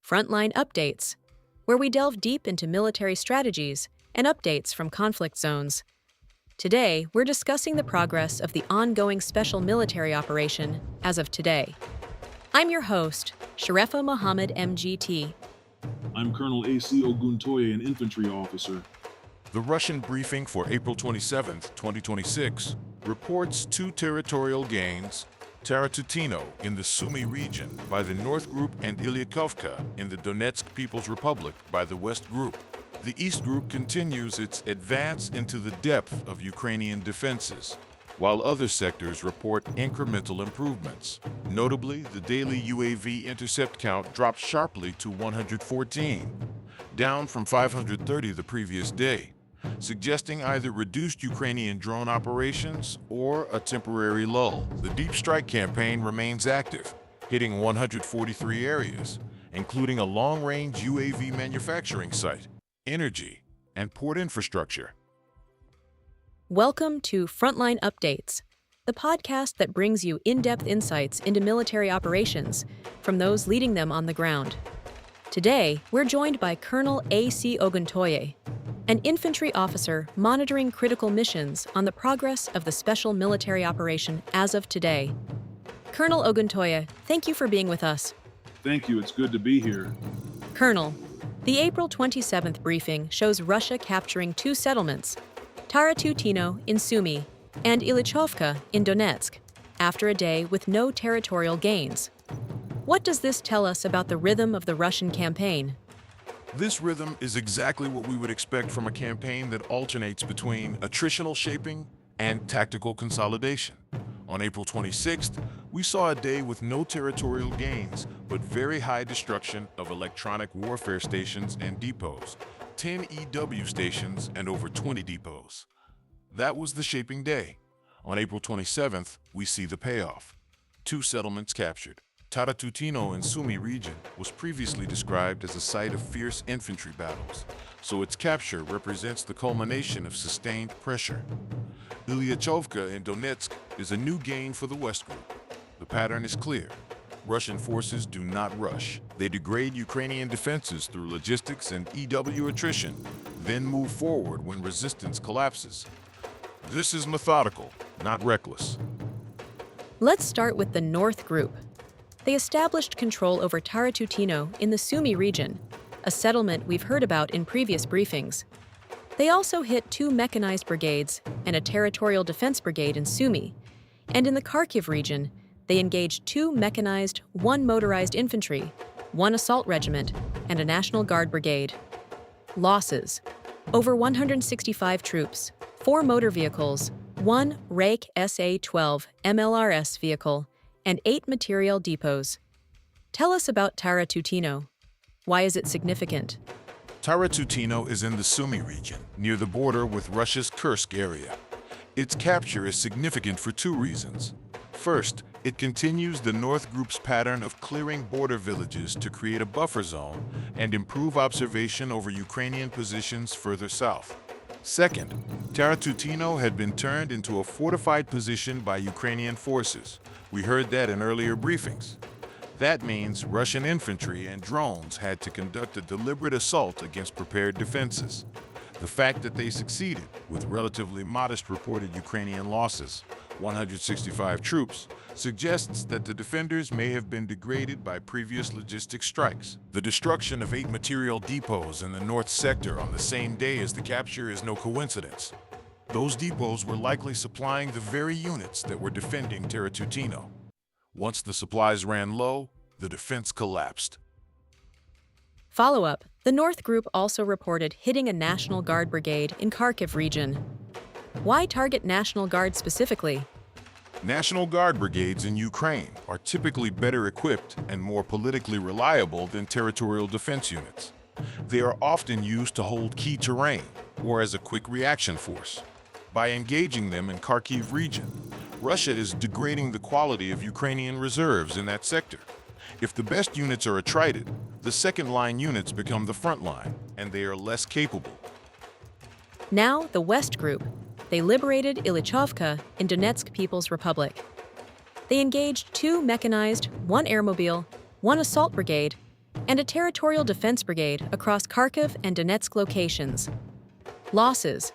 Frontline Updates, where we delve deep into military strategies and updates from conflict zones. Today, we're discussing the progress of the ongoing special military operation as of today. I'm your host, Sharefa Mohammed MGT. I'm Colonel A.C. Oguntoye, an infantry officer. The Russian briefing for April 27, 2026, reports two territorial gains, Taratutino in the Sumy region by the North Group and Ilyichovka in the Donetsk People's Republic by the West Group. The East Group continues its advance into the depth of Ukrainian defenses, while other sectors report incremental improvements. Notably, the daily UAV intercept count dropped sharply to 114, down from 530 the previous day, suggesting either reduced Ukrainian drone operations or a temporary lull. The deep strike campaign remains active, hitting 143 areas, including a long-range UAV manufacturing site, energy, and port infrastructure. Welcome to Frontline Updates, the podcast that brings you in-depth insights into military operations from those leading them on the ground. Today, we're joined by Colonel A.C. Oguntoye, an infantry officer monitoring critical missions on the progress of the special military operation as of today. Colonel Oguntoye, thank you for being with us. Thank you, it's good to be here. Colonel, the April 27th briefing shows Russia capturing two settlements, Taratutino in Sumy and Ilyichovka in Donetsk, after a day with no territorial gains. What does this tell us about the rhythm of the Russian campaign? This rhythm is exactly what we would expect from a campaign that alternates between attritional shaping and tactical consolidation. On April 26th, we saw a day with no territorial gains, but very high destruction of electronic warfare stations and depots, 10 EW stations and over 20 depots. That was the shaping day. On April 27th, we see the payoff. Two settlements captured. Taratutino in Sumy region was previously described as a site of fierce infantry battles, so its capture represents the culmination of sustained pressure. Ilyichovka in Donetsk is a new gain for the West Group. The pattern is clear. Russian forces do not rush. They degrade Ukrainian defenses through logistics and EW attrition, then move forward when resistance collapses. This is methodical, not reckless. Let's start with the North Group. They established control over Taratutino in the Sumy region, a settlement we've heard about in previous briefings. They also hit two mechanized brigades and a territorial defense brigade in Sumy, and in the Kharkiv region, they engaged two mechanized, one motorized infantry, one assault regiment, and a National Guard brigade. Losses: over 165 troops, 4 motor vehicles, 1 RAK-SA-12 MLRS vehicle, and 8 material depots. Tell us about Taratutino. Why is it significant? Taratutino is in the Sumy region, near the border with Russia's Kursk area. Its capture is significant for two reasons. First, it continues the North Group's pattern of clearing border villages to create a buffer zone and improve observation over Ukrainian positions further south. Second, Taratutino had been turned into a fortified position by Ukrainian forces. We heard that in earlier briefings. That means Russian infantry and drones had to conduct a deliberate assault against prepared defenses. The fact that they succeeded, with relatively modest reported Ukrainian losses, 165 troops, suggests that the defenders may have been degraded by previous logistic strikes. The destruction of 8 material depots in the north sector on the same day as the capture is no coincidence. Those depots were likely supplying the very units that were defending Taratutino. Once the supplies ran low, the defense collapsed. Follow-up: the North Group also reported hitting a National Guard brigade in Kharkiv region. Why target National Guard specifically? National Guard brigades in Ukraine are typically better equipped and more politically reliable than territorial defense units. They are often used to hold key terrain or as a quick reaction force. By engaging them in Kharkiv region, Russia is degrading the quality of Ukrainian reserves in that sector. If the best units are attrited, the second-line units become the front line, and they are less capable. Now, the West Group. They liberated Ilyichovka in Donetsk People's Republic. They engaged 2 mechanized, 1 airmobile, 1 assault brigade, and a territorial defense brigade across Kharkiv and Donetsk locations. Losses: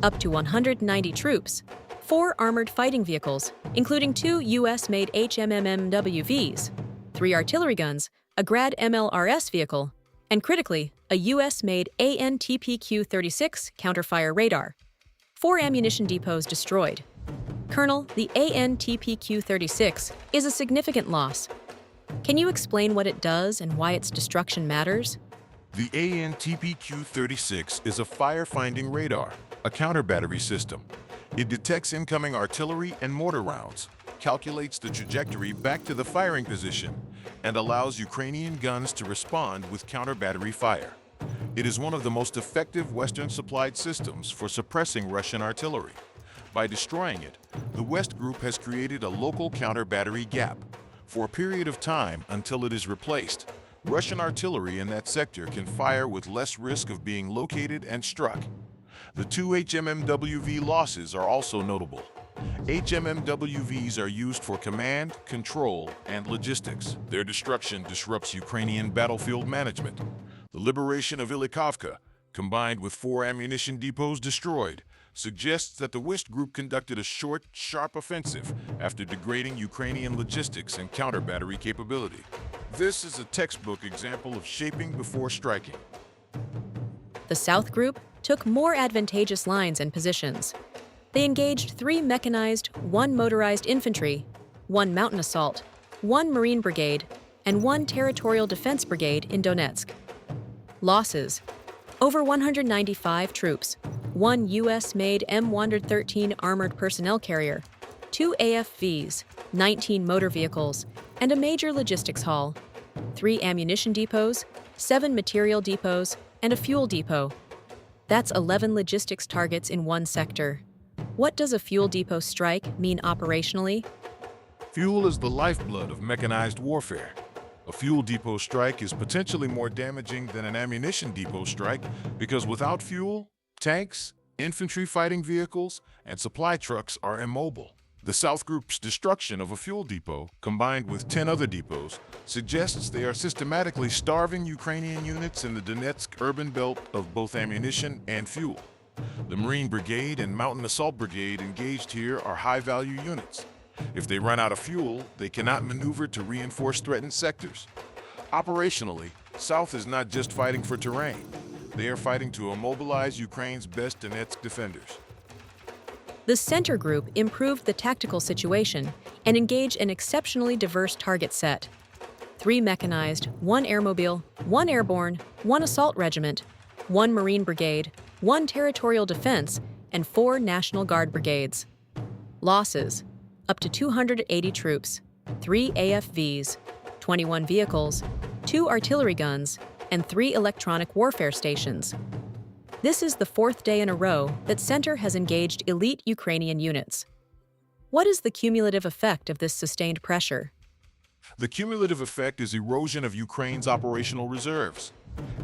up to 190 troops, 4 armored fighting vehicles, including 2 U.S.-made HMMMWVs, 3 artillery guns, a Grad MLRS vehicle, and critically, a U.S.-made ANTPQ-36 counterfire radar. 4 ammunition depots destroyed. Colonel, the ANTPQ-36 is a significant loss. Can you explain what it does and why its destruction matters? The ANTPQ-36 is a fire-finding radar, a counter-battery system. It detects incoming artillery and mortar rounds, calculates the trajectory back to the firing position, and allows Ukrainian guns to respond with counter-battery fire. It is one of the most effective Western-supplied systems for suppressing Russian artillery. By destroying it, the West Group has created a local counter-battery gap. For a period of time until it is replaced, Russian artillery in that sector can fire with less risk of being located and struck. The 2 HMMWV losses are also notable. HMMWVs are used for command, control, and logistics. Their destruction disrupts Ukrainian battlefield management. The liberation of Ilyichovka, combined with 4 ammunition depots destroyed, suggests that the West Group conducted a short, sharp offensive after degrading Ukrainian logistics and counter-battery capability. This is a textbook example of shaping before striking. The South Group took more advantageous lines and positions. They engaged 3 mechanized, 1 motorized infantry, 1 mountain assault, 1 Marine brigade, and 1 territorial defense brigade in Donetsk. Losses: over 195 troops, 1 U.S.-made M113 armored personnel carrier, 2 AFVs, 19 motor vehicles, and a major logistics hall, 3 ammunition depots, 7 material depots, and a fuel depot. That's 11 logistics targets in one sector. What does a fuel depot strike mean operationally? Fuel is the lifeblood of mechanized warfare. A fuel depot strike is potentially more damaging than an ammunition depot strike because without fuel, tanks, infantry fighting vehicles, and supply trucks are immobile. The South Group's destruction of a fuel depot, combined with 10 other depots, suggests they are systematically starving Ukrainian units in the Donetsk urban belt of both ammunition and fuel. The Marine Brigade and Mountain Assault Brigade engaged here are high-value units. If they run out of fuel, they cannot maneuver to reinforce threatened sectors. Operationally, South is not just fighting for terrain. They are fighting to immobilize Ukraine's best Donetsk defenders. The Center Group improved the tactical situation and engaged an exceptionally diverse target set. 3 mechanized, 1 airmobile, 1 airborne, 1 assault regiment, 1 Marine brigade, 1 territorial defense, and 4 National Guard brigades. Losses: up to 280 troops, 3 AFVs, 21 vehicles, 2 artillery guns, and 3 electronic warfare stations. This is the 4th day in a row that Center has engaged elite Ukrainian units. What is the cumulative effect of this sustained pressure? The cumulative effect is erosion of Ukraine's operational reserves.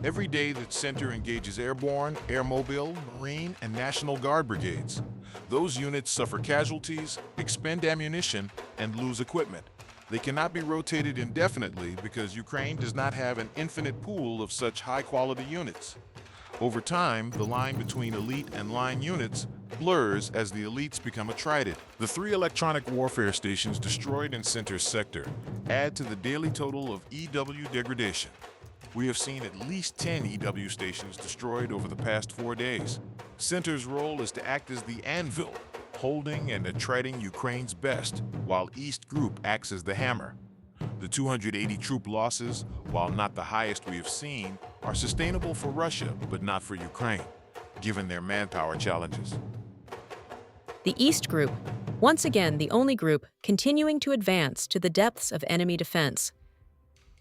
Every day that Center engages airborne, airmobile, Marine, and National Guard brigades, those units suffer casualties, expend ammunition, and lose equipment. They cannot be rotated indefinitely because Ukraine does not have an infinite pool of such high-quality units. Over time, the line between elite and line units blurs as the elites become attrited. The 3 electronic warfare stations destroyed in Center's sector add to the daily total of EW degradation. We have seen at least 10 EW stations destroyed over the past 4 days. Center's role is to act as the anvil, holding and attriting Ukraine's best, while East Group acts as the hammer. The 280 troop losses, while not the highest we have seen, are sustainable for Russia, but not for Ukraine, given their manpower challenges. The East Group, once again the only group continuing to advance to the depths of enemy defense.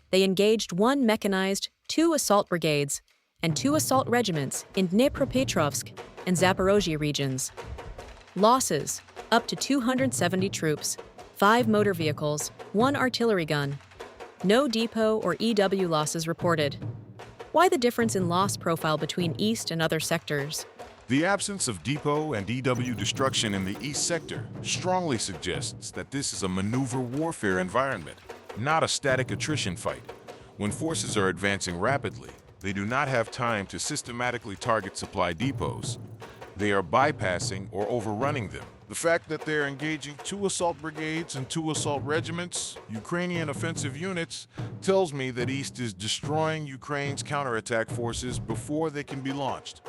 They engaged 1 mechanized, 2 assault brigades, and 2 assault regiments in Dnepropetrovsk and Zaporozhye regions. Losses: up to 270 troops, 5 motor vehicles, 1 artillery gun. No depot or EW losses reported. Why the difference in loss profile between East and other sectors? The absence of depot and EW destruction in the East sector strongly suggests that this is a maneuver warfare environment, not a static attrition fight. When forces are advancing rapidly, they do not have time to systematically target supply depots. They are bypassing or overrunning them. The fact that they're engaging 2 assault brigades and 2 assault regiments, Ukrainian offensive units, tells me that East is destroying Ukraine's counterattack forces before they can be launched.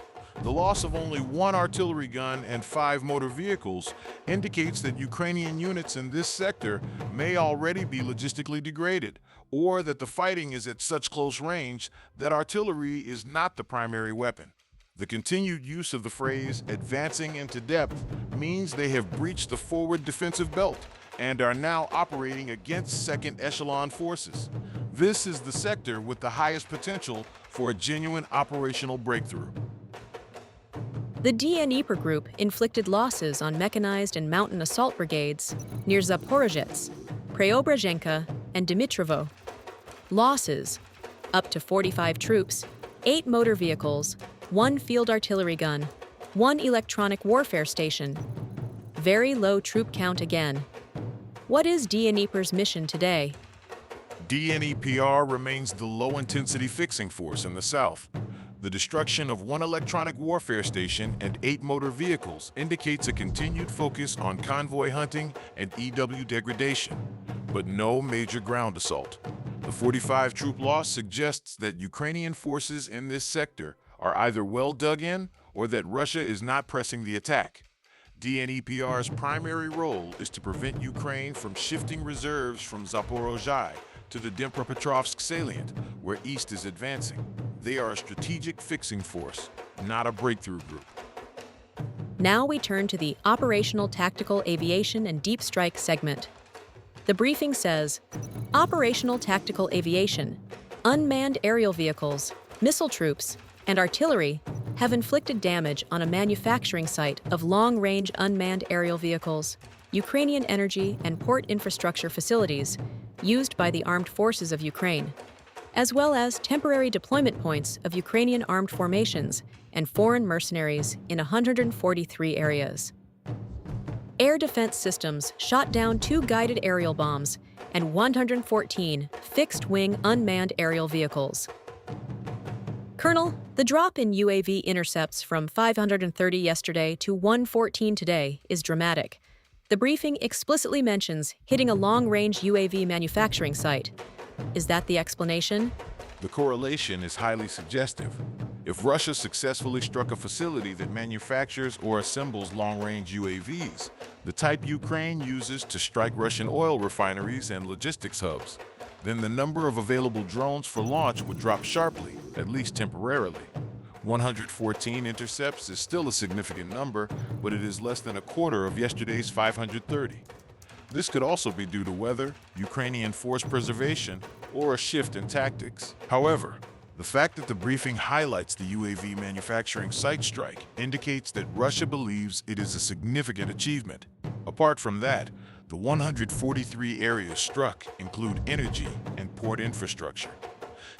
The loss of only 1 artillery gun and 5 motor vehicles indicates that Ukrainian units in this sector may already be logistically degraded, or that the fighting is at such close range that artillery is not the primary weapon. The continued use of the phrase advancing into depth means they have breached the forward defensive belt and are now operating against second echelon forces. This is the sector with the highest potential for a genuine operational breakthrough. The Dnepr group inflicted losses on mechanized and mountain assault brigades near Zaporozhets, Preobrazhenka, and Dmitrovo. Losses: up to 45 troops, 8 motor vehicles, 1 field artillery gun, 1 electronic warfare station. Very low troop count again. What is Dnepr's mission today? Dnepr remains the low-intensity fixing force in the south. The destruction of 1 electronic warfare station and 8 motor vehicles indicates a continued focus on convoy hunting and EW degradation, but no major ground assault. The 45 troop loss suggests that Ukrainian forces in this sector are either well dug in or that Russia is not pressing the attack. Dnepr's primary role is to prevent Ukraine from shifting reserves from Zaporozhye to the Dnepropetrovsk salient, where East is advancing. They are a strategic fixing force, not a breakthrough group. Now we turn to the Operational Tactical Aviation and Deep Strike segment. The briefing says, Operational Tactical Aviation, unmanned aerial vehicles, missile troops, and artillery have inflicted damage on a manufacturing site of long-range unmanned aerial vehicles, Ukrainian energy and port infrastructure facilities used by the armed forces of Ukraine, as well as temporary deployment points of Ukrainian armed formations and foreign mercenaries in 143 areas. Air defense systems shot down 2 guided aerial bombs and 114 fixed-wing unmanned aerial vehicles. Colonel, the drop in UAV intercepts from 530 yesterday to 114 today is dramatic. The briefing explicitly mentions hitting a long-range UAV manufacturing site. Is that the explanation? The correlation is highly suggestive. If Russia successfully struck a facility that manufactures or assembles long-range UAVs, the type Ukraine uses to strike Russian oil refineries and logistics hubs, then the number of available drones for launch would drop sharply, at least temporarily. 114 intercepts is still a significant number, but it is less than a quarter of yesterday's 530. This could also be due to weather, Ukrainian force preservation, or a shift in tactics. However, the fact that the briefing highlights the UAV manufacturing site strike indicates that Russia believes it is a significant achievement. Apart from that, the 143 areas struck include energy and port infrastructure,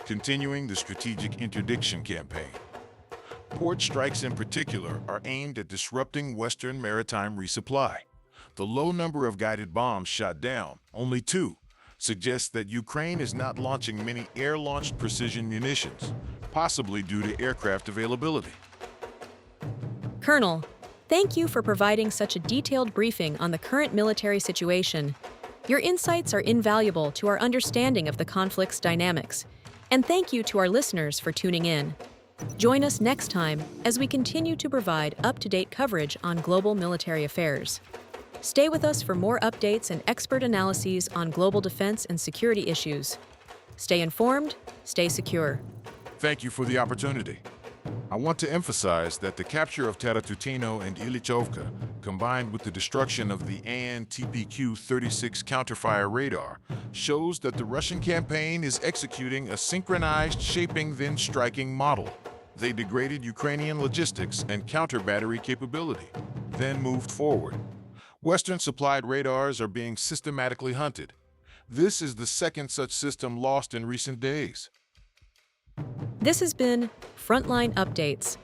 continuing the strategic interdiction campaign. Port strikes in particular are aimed at disrupting Western maritime resupply. The low number of guided bombs shot down, only 2, suggests that Ukraine is not launching many air-launched precision munitions, possibly due to aircraft availability. Colonel, thank you for providing such a detailed briefing on the current military situation. Your insights are invaluable to our understanding of the conflict's dynamics, and thank you to our listeners for tuning in. Join us next time as we continue to provide up-to-date coverage on global military affairs. Stay with us for more updates and expert analyses on global defense and security issues. Stay informed, stay secure. Thank you for the opportunity. I want to emphasize that the capture of Taratutino and Ilyichovka, combined with the destruction of the AN/TPQ-36 counterfire radar, shows that the Russian campaign is executing a synchronized shaping then striking model. They degraded Ukrainian logistics and counter-battery capability, then moved forward. Western-supplied radars are being systematically hunted. This is the second such system lost in recent days. This has been Frontline Updates.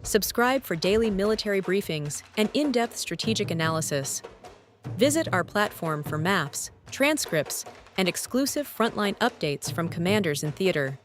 Subscribe for daily military briefings and in-depth strategic analysis. Visit our platform for maps, transcripts, and exclusive frontline updates from commanders in theater.